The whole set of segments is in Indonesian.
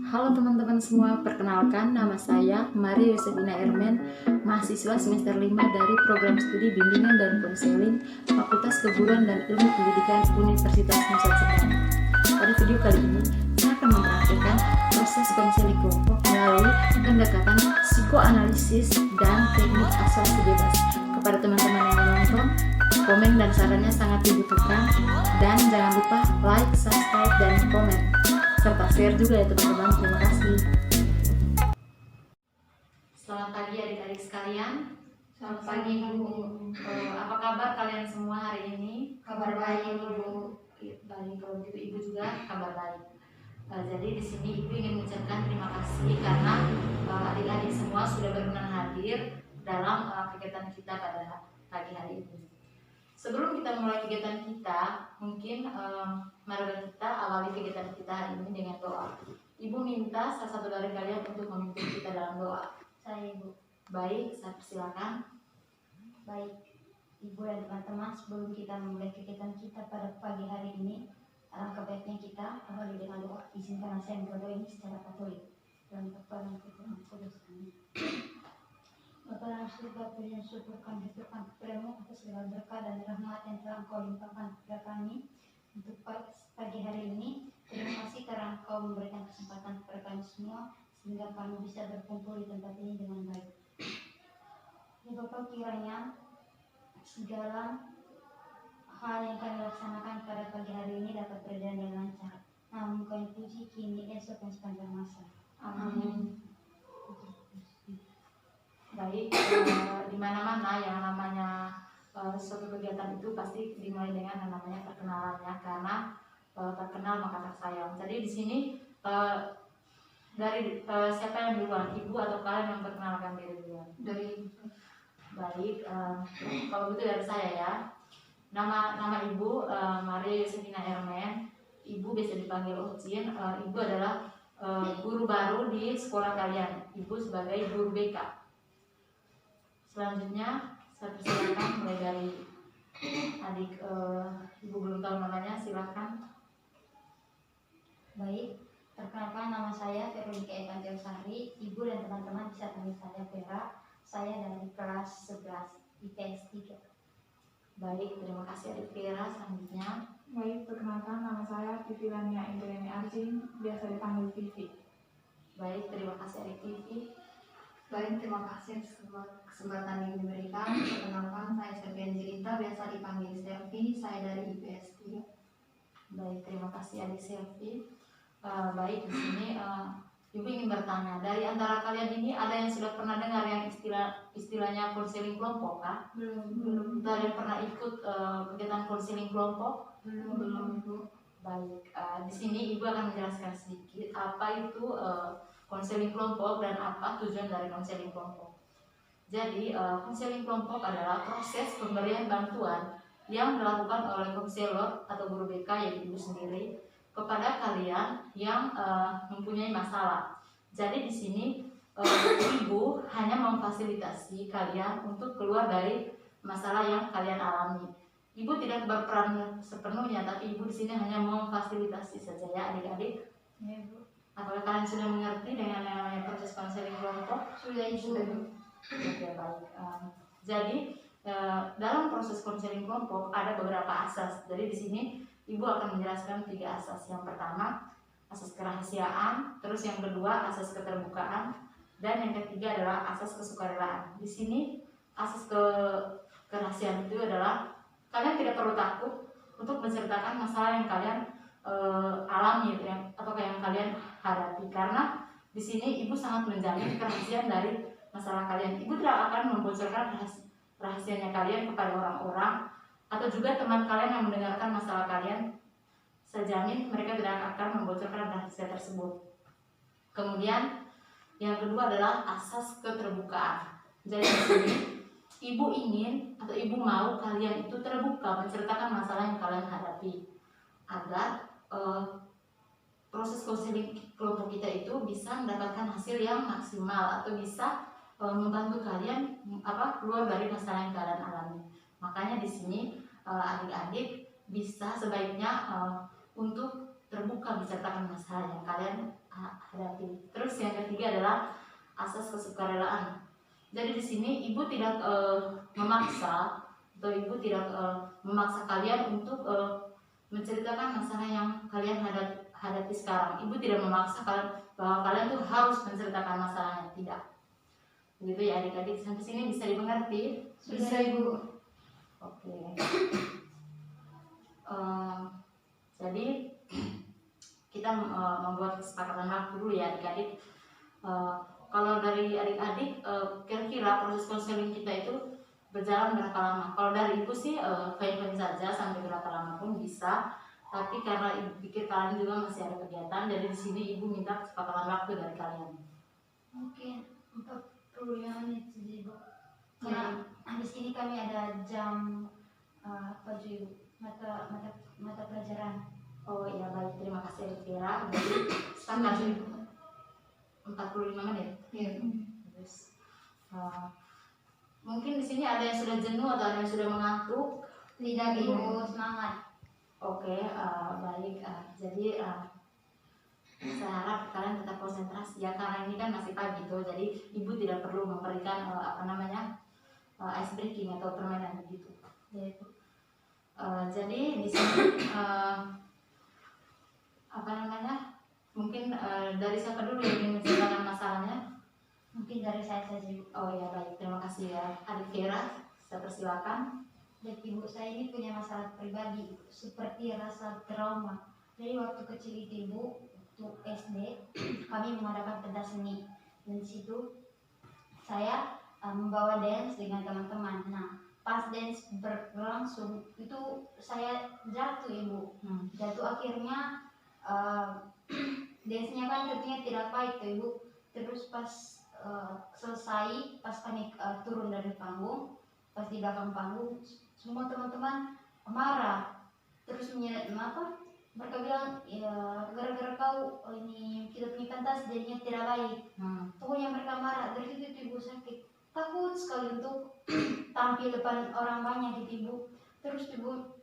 Halo teman-teman semua, perkenalkan nama saya Maria Yosefina Ermen, mahasiswa semester 5 dari program studi bimbingan dan konseling Fakultas Keguruan dan Ilmu Pendidikan Universitas Nusa Tenggara. Pada video kali ini, saya akan mempraktikkan proses konseling kelompok melalui pendekatan psikoanalisis dan teknik asuransi bebas. Kepada teman-teman yang menonton, komen dan sarannya sangat dibutuhkan, dan jangan lupa like, subscribe, dan komen serta share juga ya teman-teman. Terima kasih. Selamat pagi adik-adik sekalian. Selamat pagi Bu. Apa kabar kalian semua hari ini? Kabar baik Bu. Baik, kalau begitu Ibu juga kabar baik. Jadi di sini Ibu ingin mengucapkan terima kasih karena adik-adik semua sudah berkenan hadir dalam kegiatan kita pada pagi hari ini. Sebelum kita mulai kegiatan kita, mungkin marilah kita awali kegiatan kita hari ini dengan doa. Ibu minta salah satu dari kalian untuk memimpin kita dalam doa. Saya Ibu. Baik, saya persilakan. Baik, Ibu dan teman-teman, sebelum kita memulai kegiatan kita pada pagi hari ini, alangkah baiknya kita awali dengan doa. Izinkan saya berdoa ini secara katolik. Dalam Bapa Putra Kudus. Amin. Bapa dalam surga, puji dan syukur kami haturkan kepadamu atas segala berkah dan rahmat yang telah Engkau limpahkan kepada kami untuk pagi hari ini. Terima kasih karena Engkau memberikan kesempatan kepada kami semua sehingga kami bisa berkumpul di tempat ini dengan baik. Ya Bapak, kiranya segala hal yang kami laksanakan pada pagi hari ini dapat berjalan dengan lancar. Namun kami puji kini, esok, dan sepanjang masa. Amin. Baik, di mana-mana yang namanya suatu kegiatan itu pasti dimulai dengan yang namanya perkenalannya, karena terkenal maka tersayang. Jadi di sini dari siapa yang duluan, Ibu atau kalian yang memperkenalkan diri duluan? Dari Baik, kalau gitu dari saya ya. Nama Ibu Maria Yosefina Ermen. Ibu biasa dipanggil Ocin. Ibu adalah guru baru di sekolah kalian. Ibu sebagai guru BK. Selanjutnya saya persilakan mulai dari adik Ibu belum tahu namanya, silakan. Baik, perkenalkan nama saya Veronica Evangelisari. Ibu dan teman-teman bisa panggil saya Vera. Saya dari kelas 11 IPS 3. Baik, terima kasih adik Vera. Selanjutnya. Baik, perkenalkan nama saya Vivi Lania Indriani Arjin, biasa dipanggil Vivi. Baik, terima kasih adik Vivi. Baik, terima kasih kesempatan yang diberikan. Perkenalkan, saya Selvi Angelita, biasa dipanggil Selvi. Saya dari IPS 3. Baik, terima kasih adik Selvi. Baik, di sini Ibu ingin bertanya, dari antara kalian ini ada yang sudah pernah dengar yang istilahnya konseling kelompok kah? Belum. Ada yang pernah ikut kegiatan konseling kelompok? Belum. Baik, di sini Ibu akan menjelaskan sedikit apa itu konseling kelompok dan apa tujuan dari konseling kelompok. Jadi konseling kelompok adalah proses pemberian bantuan yang dilakukan oleh konselor atau guru BK yaitu Ibu sendiri kepada kalian yang mempunyai masalah. Jadi di sini Ibu hanya memfasilitasi kalian untuk keluar dari masalah yang kalian alami. Ibu tidak berperan sepenuhnya, tapi Ibu di sini hanya memfasilitasi saja ya adik-adik. Ya Bu. Apakah kalian sudah mengerti dengan yang namanya proses konseling kelompok? Sudah Ibu. Oke, baik. Jadi dalam proses konseling kelompok ada beberapa asas. Jadi di sini Ibu akan menjelaskan 3 asas. Yang pertama asas kerahasiaan, terus yang kedua asas keterbukaan, dan yang ketiga adalah asas kesukarelaan. Di sini asas kerahasiaan itu adalah kalian tidak perlu takut untuk menceritakan masalah yang kalian alami atau yang kalian hadapi, karena di sini Ibu sangat menjamin kerahasiaan dari masalah kalian. Ibu tidak akan membocorkan rahasianya kalian kepada orang-orang atau juga teman kalian yang mendengarkan masalah kalian. Saya jamin mereka tidak akan membocorkan rahasia tersebut. Kemudian yang kedua adalah asas keterbukaan. Jadi di sini Ibu ingin atau Ibu mau kalian itu terbuka menceritakan masalah yang kalian hadapi agar proses konseling kelompok kita itu bisa mendapatkan hasil yang maksimal atau bisa membantu kalian keluar dari masalah yang kalian alami. Makanya di sini adik-adik bisa sebaiknya untuk terbuka menceritakan masalah yang kalian hadapi Terus yang ketiga adalah asas kesukarelaan. Jadi di sini ibu tidak memaksa atau ibu tidak memaksa kalian untuk menceritakan masalah yang kalian hadapi sekarang. Ibu tidak memaksa kalian bahwa kalian tuh harus menceritakan masalahnya, tidak. Begitu ya adik-adik, sampai sini bisa dimengerti? Bisa Ibu. Oke. Jadi kita membuat kesepakatan waktu dulu ya adik-adik. Kalau dari adik-adik, kira-kira proses konseling kita itu berjalan berapa lama? Kalau dari ibu sih fine-fine saja, sampai berapa lama pun bisa. Tapi karena ibu pikir kalian juga masih ada kegiatan, jadi di sini ibu minta kesepakatan waktu dari kalian. Mungkin 45 menit saja Ibu. Karena di sini kami ada jam apa juga Ibu? Mata pelajaran. Oh iya baik, terima kasih Elvira. Jadi sepakat 45 menit. Iya. Terus mungkin di sini ada yang sudah jenuh atau ada yang sudah mengantuk. Tidak Ibu, semangat. Oke, baik. Jadi saya harap kalian tetap konsentrasi ya, karena ini kan masih pagi tuh, jadi ibu tidak perlu memberikan ice breaking atau permainan begitu. Jadi di sini mungkin dari siapa dulu yang ingin menceritakan masalahnya? Mungkin dari saya saja Ibu. Oh ya baik, terima kasih ya Adik Vera, saya persilakan. Dan Ibu, saya ini punya masalah pribadi seperti rasa trauma. Jadi waktu kecil itu Ibu, waktu SD kami mengadakan pentas seni, dan di situ saya membawa dance dengan teman-teman. Nah, pas dance berlangsung itu saya jatuh Ibu. Jatuh akhirnya dance-nya kan tentunya tidak baik tuh Ibu. Terus pas selesai, pas kami turun dari panggung, pas di belakang panggung semua teman-teman marah. Terus mereka bilang ya gara-gara kau ini kita punya pentas jadinya tidak baik. Pokoknya mereka marah. Dari situ Ibu sakit, takut sekali untuk tampil depan orang banyak gitu Ibu. Terus Ibu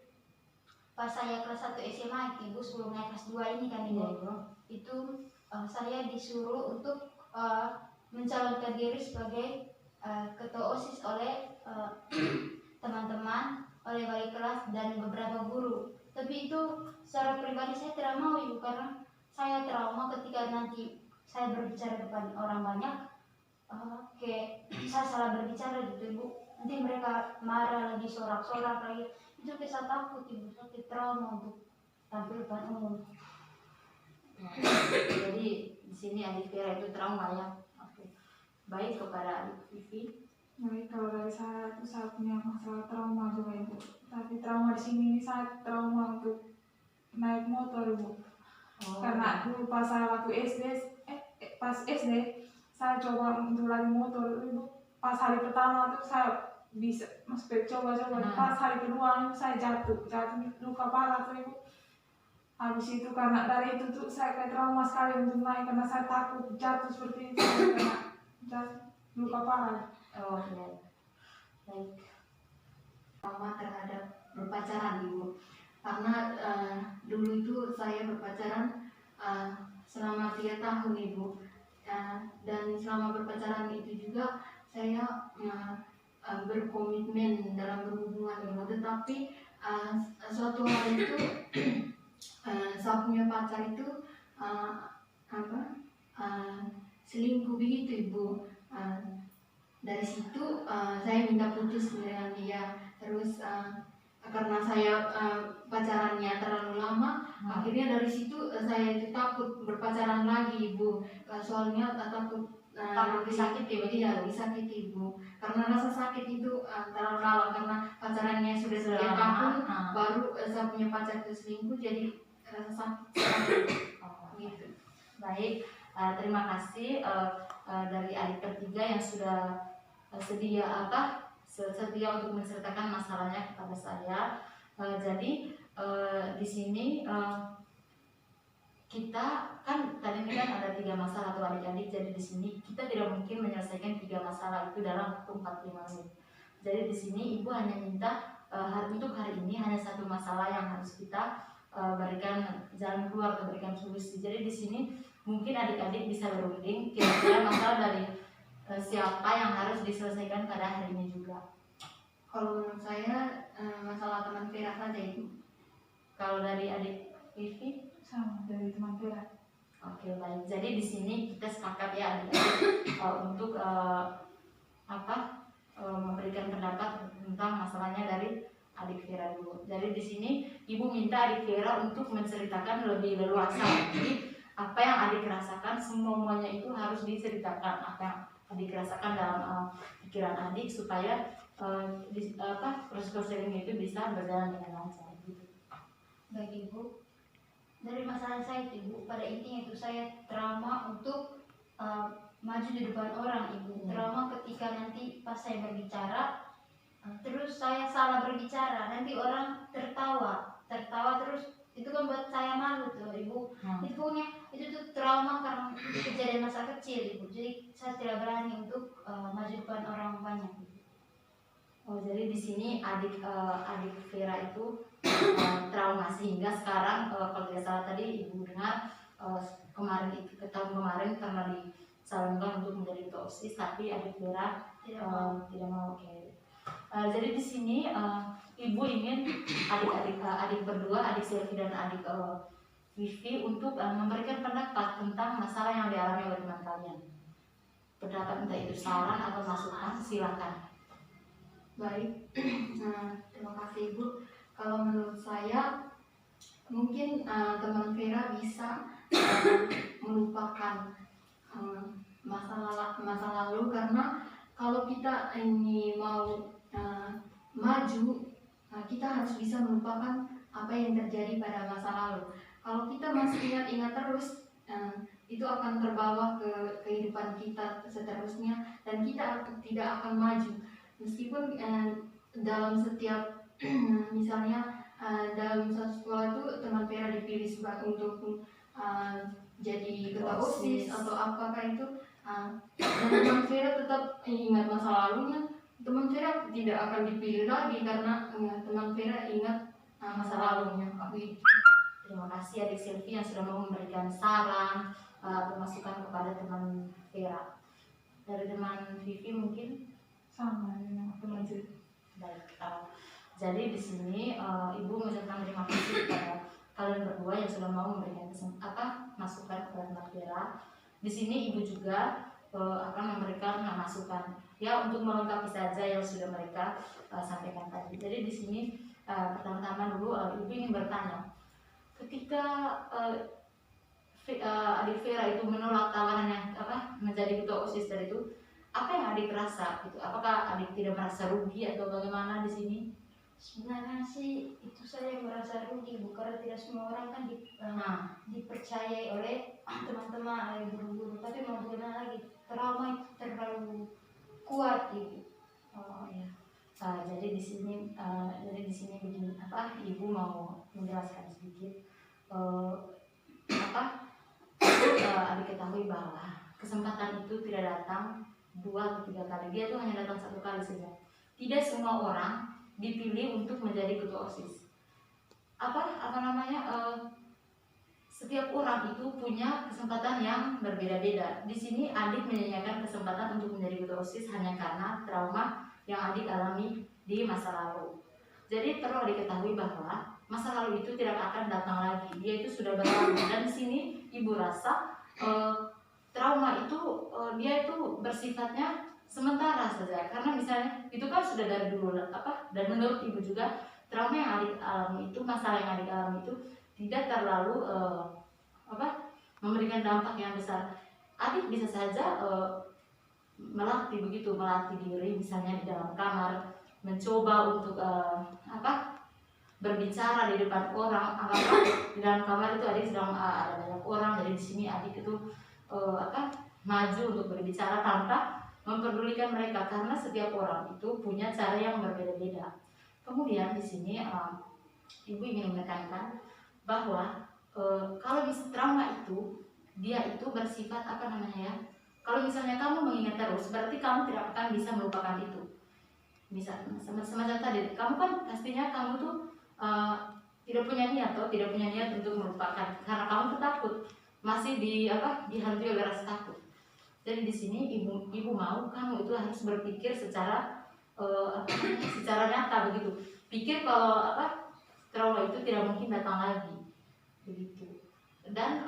pas saya kelas 1 SMA Ibu, sebelum naik kelas 2 ini kan Ibu, itu saya disuruh untuk mencalonkan diri sebagai ketua OSIS oleh teman-teman, oleh wali kelas dan beberapa guru. Tapi itu secara pribadi saya tidak mau Ibu, karena saya trauma ketika nanti saya berbicara depan orang banyak, kayak saya salah berbicara gitu Ibu. Nanti mereka marah lagi, sorak-sorak lagi. Itu saya takut Ibu, sakit trauma untuk tampil depan umum. Jadi di sini Adik Vera itu trauma ya. Oke. Baik, kepada Adik Vivi. Baik, kalau dari saya itu saya punya masalah trauma juga Ibu. Tapi trauma di sini saya trauma untuk naik motor Ibu. Karena dulu pas saya waktu pas SD saya coba untuk lari motor Ibu. Pas hari pertama tuh saya bisa coba-coba. Pas hari kedua itu saya jatuh luka parah tuh Ibu. Habis itu karena dari itu tuh saya kayak trauma sekali untuk naik, karena saya takut jatuh seperti itu karena jatuh luka parah. Oh ya, baik. Trauma terhadap berpacaran Ibu, karena dulu itu saya berpacaran selama 3 tahun Ibu, dan selama berpacaran itu juga saya berkomitmen dalam berhubungan Ibu. Tetapi suatu hari itu saya punya pacar itu selingkuh begitu Ibu. Dari situ saya minta putus dengan dia. Terus karena saya pacarannya terlalu lama, akhirnya dari situ saya itu takut berpacaran lagi Ibu. Soalnya takut disakiti, tidak disakiti Ibu. Karena rasa sakit itu terlalu lama, karena pacarannya sudah 3 tahun, baru saya punya pacar itu selingkuh, jadi rasa sakit gitu. Baik, terima kasih dari adik ketiga yang sudah sedia untuk menceritakan masalahnya kepada saya. Jadi di sini kita kan tadi ini kan ada 3 masalah tuh adik-adik. Jadi di sini kita tidak mungkin menyelesaikan 3 masalah itu dalam waktu 45 menit. Jadi di sini ibu hanya minta untuk hari ini hanya 1 masalah yang harus kita berikan jalan keluar atau berikan solusi. Jadi di sini Mungkin adik-adik bisa berunding kira-kira masalah dari siapa yang harus diselesaikan pada hari ini juga. Kalau menurut saya masalah teman Vera saja itu. Kalau dari adik Vivi? Sama dari teman Vera. Oke, baik. Jadi di sini kita sepakat ya adik-adik untuk memberikan pendapat tentang masalahnya dari adik Vera dulu. Jadi di sini ibu minta adik Vera untuk menceritakan lebih leluasa. Jadi apa yang adik rasakan semuanya itu harus diceritakan, apa yang adik rasakan dalam pikiran adik supaya proses konseling itu bisa berjalan dengan lancar gitu. Baik Ibu, dari masalah saya Ibu, pada intinya itu saya trauma untuk maju di depan orang Ibu. Trauma ketika nanti pas saya berbicara, terus saya salah berbicara, nanti orang tertawa terus itu kan buat saya malu tuh Ibu. Itu tuh trauma karena kejadian masa kecil Ibu. Jadi saya tidak berani untuk maju depan orang banyak Ibu. Oh, jadi di sini adik Vera itu trauma sehingga sekarang kalau tidak salah tadi ibu dengar tahun kemarin karena dicalonkan untuk menjadi ketua OSIS, tapi adik Vera tidak mau. Oke. Jadi di sini ibu ingin adik berdua, adik Selvi dan adik Vivi untuk memberikan pendapat tentang masalah yang dialami oleh teman kalian. Pendapat entah itu saran atau masukan, silakan. Baik, terima kasih Ibu. Kalau menurut saya mungkin teman Vera bisa melupakan masa lalu, karena kalau kita ini mau maju, kita harus bisa melupakan apa yang terjadi pada masa lalu. Kalau kita masih ingat-ingat terus, itu akan terbawa ke kehidupan kita seterusnya dan kita tidak akan maju. Meskipun dalam setiap misalnya dalam satu sekolah itu teman Vera dipilih untuk jadi ketua OSIS atau apakah itu, dan teman Vera tetap ingat masa lalunya, teman Vera tidak akan dipilih lagi karena teman Vera ingat masa lalunya. Terima kasih adik Selvi yang sudah mau memberikan saran atau masukan kepada teman Vera. Dari teman Vivi mungkin? Sama dengan teman Selvi. Baik, jadi di sini ibu mengucapkan terima kasih kepada kalian berdua yang sudah mau memberikan masukan kepada teman Vera. Di sini ibu juga akan memberikan masukan ya untuk melengkapi saja yang sudah mereka sampaikan tadi. Jadi di sini pertama-tama dulu ibu ingin bertanya, ketika adik Vera itu menolak tawaran yang menjadi ketua OSIS tadi itu, apa yang adik rasa gitu? Apakah adik tidak merasa rugi atau bagaimana di sini? Sebenarnya sih itu saya merasa rugi Bu, karena tidak semua orang kan dipercayai oleh teman-teman, oleh guru-guru. Tapi mau gimana lagi, trauma itu terlalu kuat Ibu. Oh ya. Jadi di sini begini, ibu mau menjelaskan sedikit. Adik ketahui bahwa kesempatan itu tidak datang 2 atau 3 kali, dia tuh hanya datang 1 kali saja. Tidak semua orang dipilih untuk menjadi ketua OSIS. Setiap orang itu punya kesempatan yang berbeda-beda. Di sini adik menyanyikan kesempatan untuk menjadi ketua OSIS hanya karena trauma yang adik alami di masa lalu. Jadi perlu diketahui bahwa masa lalu itu tidak akan datang lagi. Dia itu sudah berlalu. Dan di sini ibu rasa trauma itu dia itu bersifatnya sementara saja, karena misalnya itu kan sudah dari dulu dan menurut ibu juga trauma yang adik alami itu, masalah yang adik alami itu tidak terlalu memberikan dampak yang besar. Adik bisa saja melatih diri misalnya di dalam kamar, mencoba untuk berbicara di depan orang. Di dalam kamar itu adik sedang ada banyak orang, jadi di sini adik itu maju untuk berbicara tanpa memperdulikan mereka, karena setiap orang itu punya cara yang berbeda-beda. Kemudian di sini ibu ingin menekankan bahwa kalau bisa trauma itu dia itu bersifat kalau misalnya kamu mengingat terus, berarti kamu tidak akan bisa melupakan itu. Semacam tadi, kamu kan pastinya kamu tuh tidak punya niat untuk melupakan, karena kamu tuh takut. masih dihantui oleh rasa takut. Jadi di sini ibu mau kamu itu harus berpikir secara secara nyata begitu. Pikir kalau trauma itu tidak mungkin datang lagi begitu. Dan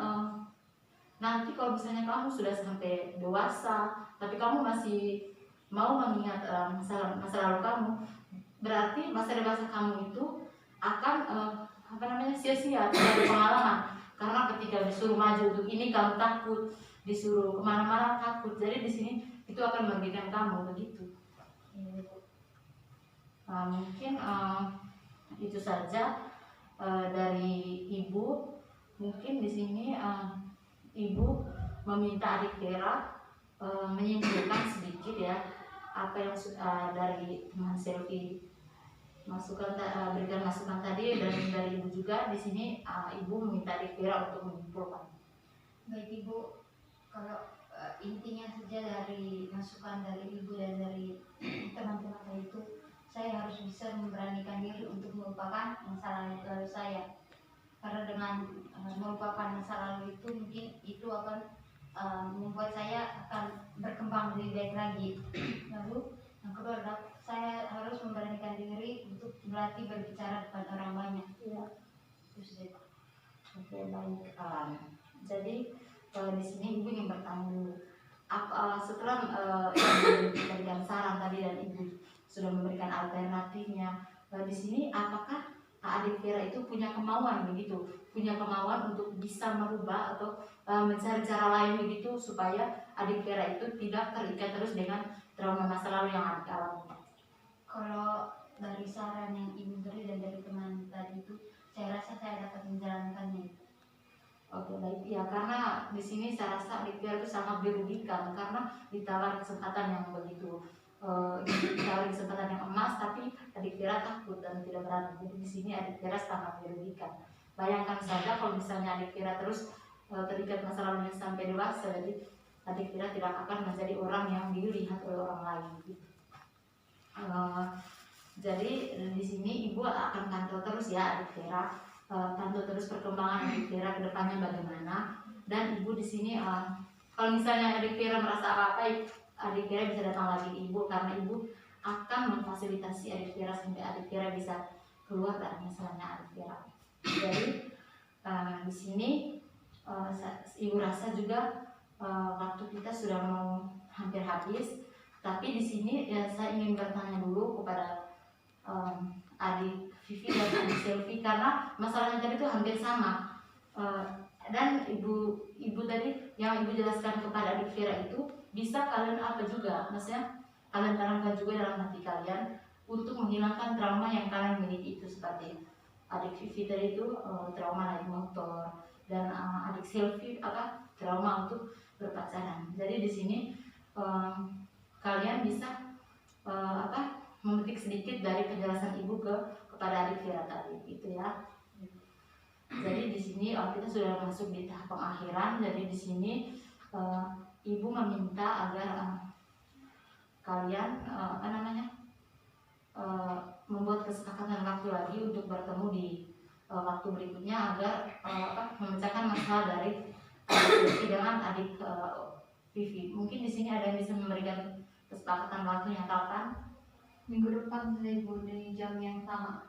nanti kalau misalnya kamu sudah sampai dewasa tapi kamu masih mau mengingat masa lalu kamu, berarti masa dewasa kamu itu akan sia-sia, tidak ada pengalaman. Karena ketika disuruh maju untuk ini kamu takut, disuruh kemana-mana takut. Jadi di sini itu akan merugikan kamu begitu. Mungkin itu saja dari ibu. Mungkin di sini ibu meminta adik Vera menyimpulkan sedikit ya apa yang dari teman Selvi berikan masukan tadi, dan dari ibu juga di sini ibu meminta adik Vera untuk menyimpulkan. Baik Ibu, kalau intinya saja dari masukan dari Ibu dan dari teman-teman saya itu, saya harus bisa memberanikan diri untuk melupakan masa lalu saya. Karena dengan melupakan masa lalu itu mungkin itu akan membuat saya akan berkembang lebih baik lagi. Lalu yang kedua adalah saya harus memberanikan diri untuk berlatih berbicara depan orang banyak. Ya. Terus deh. Oke, baik. Jadi di sini ibu ingin bertanya dulu. Setelah ibu memberikan saran tadi dan ibu sudah memberikan alternatifnya, di sini apakah adik Vera itu punya kemauan begitu, punya kemauan untuk bisa merubah atau mencari cara lain begitu supaya adik Vera itu tidak terikat terus dengan trauma masa lalu yang adik alami? Kalau dari saran yang Ibu beri dan dari teman tadi itu, saya rasa saya dapat menjalankannya. Oke, baik. Ya, karena di sini saya rasa adik Vera itu sangat dirugikan karena ditawar kesempatan yang begitu ditawar kesempatan yang emas, tapi adik Vera takut dan tidak berani. Jadi di sini adik Vera sangat dirugikan. Bayangkan saja kalau misalnya adik Vera terus terikat masa lalunya sampai dewasa, jadi adik Vera tidak akan menjadi orang yang dilihat oleh orang lain. Jadi di sini ibu akan pantau terus ya adik Vera, pantau terus perkembangan adik Vera ke depannya bagaimana. Dan ibu di sini kalau misalnya adik Vera merasa apa-apa, adik Vera bisa datang lagi ibu, karena ibu akan memfasilitasi adik Vera sampai adik Vera bisa keluar dari masalahnya adik Vera. Jadi di sini ibu rasa juga waktu kita sudah mau hampir habis, tapi di sini ya saya ingin bertanya dulu kepada adik Vivi dan adik Selvi, karena masalahnya tadi itu hampir sama. Dan ibu tadi yang ibu jelaskan kepada adik Vera itu bisa kalian apa juga, maksudnya kalian tanamkan juga dalam hati kalian untuk menghilangkan trauma yang kalian miliki itu. Seperti adik Vivi tadi itu trauma naik motor, dan adik Selvi trauma untuk berpacaran. Jadi di sini kalian bisa memetik sedikit dari penjelasan ibu kepada adik Vera tadi itu ya. Jadi di sini kita sudah masuk di tahap pengakhiran. Jadi di sini ibu meminta agar kalian membuat kesepakatan waktu lagi untuk bertemu di waktu berikutnya agar memecahkan masalah dari dengan adik Vivi. Mungkin di sini ada yang bisa memberikan kesepakatan waktunya kapan? Minggu depan saya Ibu di jam yang sama.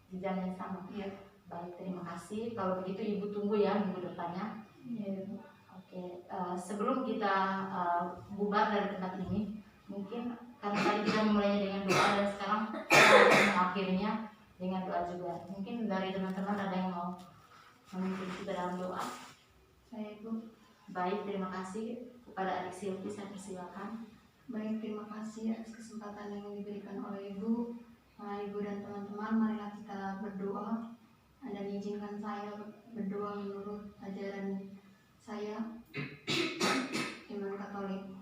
Di jam yang sama. Iya. Baik, terima kasih. Kalau begitu ibu tunggu ya minggu depannya. Iya. Oke, sebelum kita bubar dari tempat ini, mungkin karena tadi kita memulainya dengan doa dan sekarang kita akan mengakhirinya dengan doa juga. Mungkin dari teman-teman ada yang mau memimpin kita dalam doa? Saya Ibu. Baik, terima kasih kepada adik Silvi, saya persilakan. Baik, terima kasih atas kesempatan yang diberikan oleh Ibu. Ibu dan teman-teman, marilah kita berdoa. Dan izinkan saya berdoa menurut ajaran saya iman Katolik.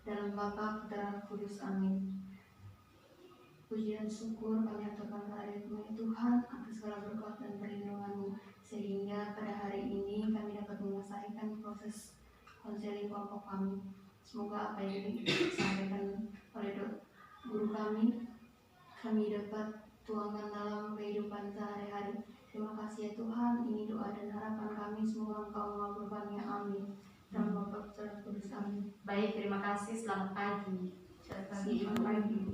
Dalam Bapa, Putra, Kudus, amin. Puji dan syukur kami aturkan kehadirat-Mu Tuhan atas segala berkat dan perlindungan-Mu, sehingga pada hari ini kami dapat menyelesaikan proses konseling kelompok kami. Semoga apa yang disampaikan oleh guru kami dapat tuangkan dalam kehidupan sehari-hari, Terima kasih ya Tuhan, ini doa dan harapan kami, semoga Engkau mengabulkannya, amin. Dalam Bapa Putra dan Kudus, amin. Baik, terima kasih. Selamat pagi. Selamat pagi, Ibu. Selamat pagi.